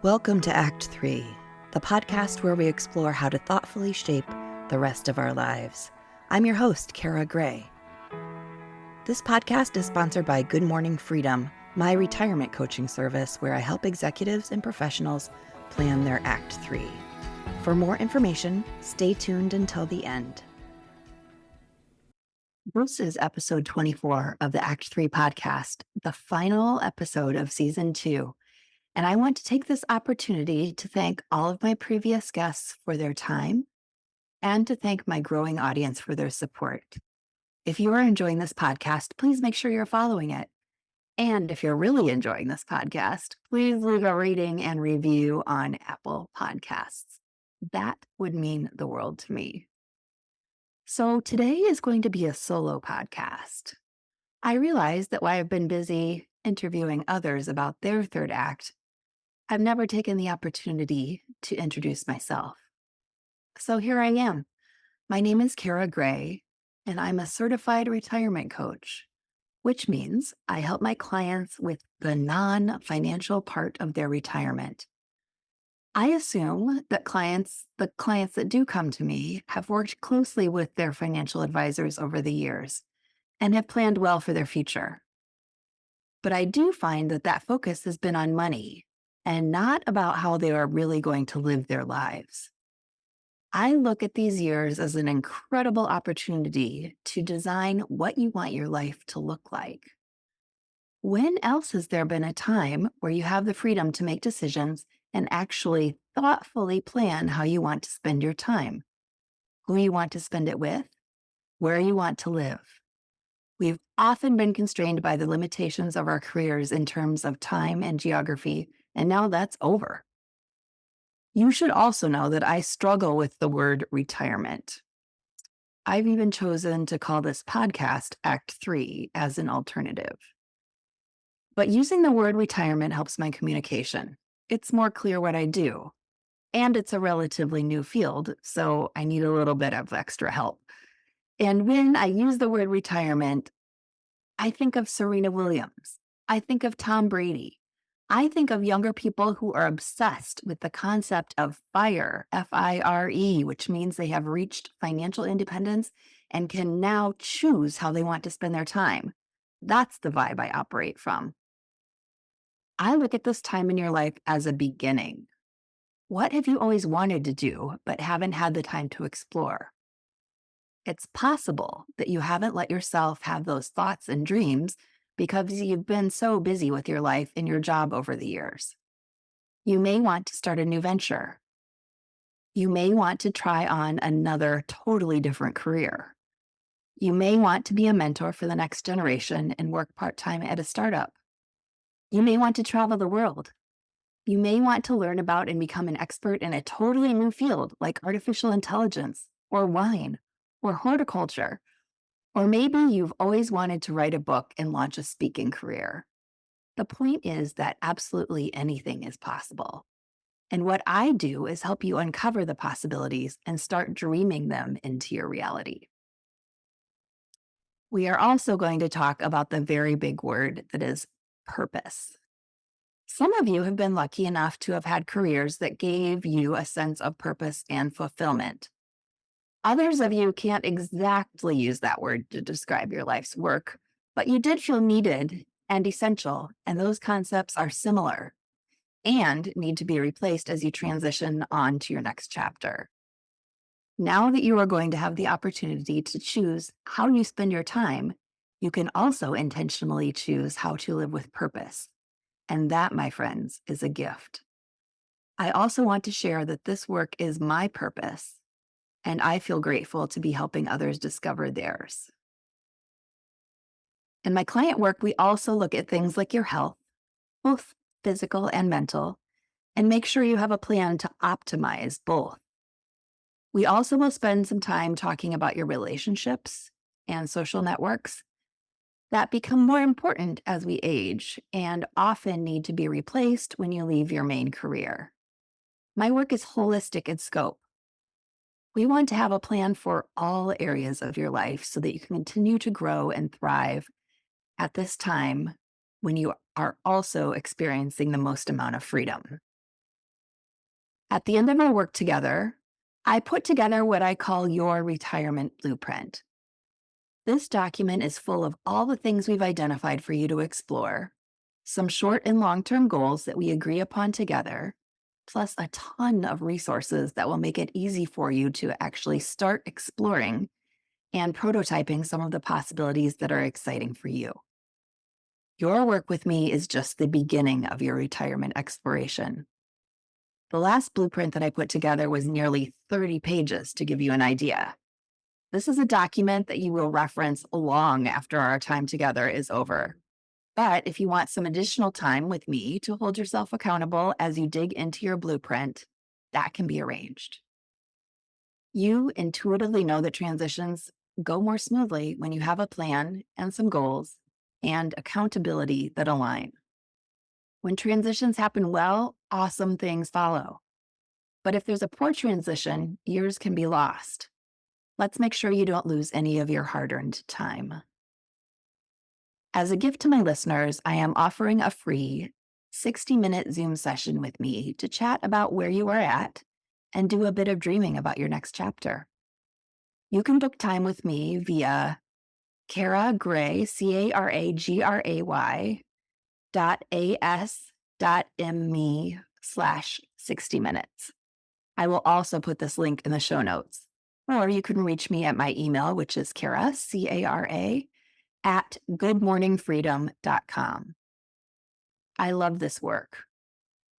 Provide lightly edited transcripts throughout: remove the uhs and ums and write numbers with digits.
Welcome to Act 3, the podcast where we explore how to thoughtfully shape the rest of our lives. I'm your host, Cara Gray. This podcast is sponsored by Good Morning Freedom, my retirement coaching service where I help executives and professionals plan their Act 3. For more information, stay tuned until the end. This is episode 24 of the Act 3 podcast, the final episode of season 2. And I want to take this opportunity to thank all of my previous guests for their time and to thank my growing audience for their support. If you are enjoying this podcast, please make sure you're following it. And if you're really enjoying this podcast, please leave a rating and review on Apple Podcasts. That would mean the world to me. So today is going to be a solo podcast. I realize that while I've been busy interviewing others about their third act, I've never taken the opportunity to introduce myself. So here I am. My name is Cara Gray, and I'm a certified retirement coach, which means I help my clients with the non-financial part of their retirement. I assume that the clients that do come to me have worked closely with their financial advisors over the years and have planned well for their future. But I do find that focus has been on money and not about how they are really going to live their lives. I look at these years as an incredible opportunity to design what you want your life to look like. When else has there been a time where you have the freedom to make decisions and actually thoughtfully plan how you want to spend your time, who you want to spend it with, where you want to live? We've often been constrained by the limitations of our careers in terms of time and geography, and now that's over. You should also know that I struggle with the word retirement. I've even chosen to call this podcast Act 3 as an alternative. But using the word retirement helps my communication. It's more clear what I do. And it's a relatively new field, so I need a little bit of extra help. And when I use the word retirement, I think of Serena Williams. I think of Tom Brady. I think of younger people who are obsessed with the concept of FIRE, F-I-R-E, which means they have reached financial independence and can now choose how they want to spend their time. That's the vibe I operate from. I look at this time in your life as a beginning. What have you always wanted to do but haven't had the time to explore? It's possible that you haven't let yourself have those thoughts and dreams because you've been so busy with your life and your job over the years. You may want to start a new venture. You may want to try on another totally different career. You may want to be a mentor for the next generation and work part-time at a startup. You may want to travel the world. You may want to learn about and become an expert in a totally new field like artificial intelligence or wine or horticulture. Or maybe you've always wanted to write a book and launch a speaking career. The point is that absolutely anything is possible. And what I do is help you uncover the possibilities and start dreaming them into your reality. We are also going to talk about the very big word that is purpose. Some of you have been lucky enough to have had careers that gave you a sense of purpose and fulfillment. Others of you can't exactly use that word to describe your life's work, but you did feel needed and essential, and those concepts are similar and need to be replaced as you transition on to your next chapter. Now that you are going to have the opportunity to choose how you spend your time, you can also intentionally choose how to live with purpose. And that, my friends, is a gift. I also want to share that this work is my purpose, and I feel grateful to be helping others discover theirs. In my client work, we also look at things like your health, both physical and mental, and make sure you have a plan to optimize both. We also will spend some time talking about your relationships and social networks that become more important as we age and often need to be replaced when you leave your main career. My work is holistic in scope. We want to have a plan for all areas of your life so that you can continue to grow and thrive at this time when you are also experiencing the most amount of freedom. At the end of our work together, I put together what I call your retirement blueprint. This document is full of all the things we've identified for you to explore, some short and long-term goals that we agree upon together, plus a ton of resources that will make it easy for you to actually start exploring and prototyping some of the possibilities that are exciting for you. Your work with me is just the beginning of your retirement exploration. The last blueprint that I put together was nearly 30 pages to give you an idea. This is a document that you will reference long after our time together is over. But if you want some additional time with me to hold yourself accountable as you dig into your blueprint, that can be arranged. You intuitively know that transitions go more smoothly when you have a plan and some goals and accountability that align. When transitions happen well, awesome things follow. But if there's a poor transition, years can be lost. Let's make sure you don't lose any of your hard-earned time. As a gift to my listeners, I am offering a free 60-minute Zoom session with me to chat about where you are at and do a bit of dreaming about your next chapter. You can book time with me via Cara Gray, CARAGRAY .as.me/60minutes. I will also put this link in the show notes. Or you can reach me at my email, which is Cara, CARA, @goodmorningfreedom.com. I love this work.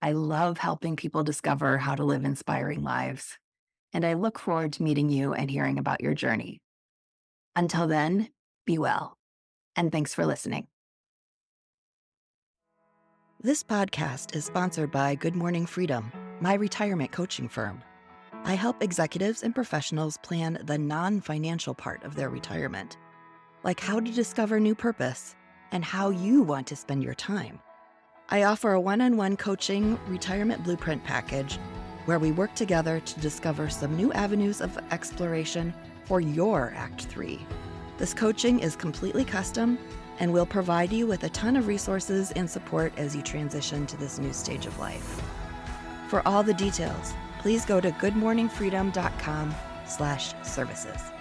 I love helping people discover how to live inspiring lives. And I look forward to meeting you and hearing about your journey. Until then, be well. And thanks for listening. This podcast is sponsored by Good Morning Freedom, my retirement coaching firm. I help executives and professionals plan the non-financial part of their retirement, like how to discover new purpose and how you want to spend your time. I offer a one-on-one coaching retirement blueprint package where we work together to discover some new avenues of exploration for your Act 3. This coaching is completely custom and will provide you with a ton of resources and support as you transition to this new stage of life. For all the details, please go to goodmorningfreedom.com/services.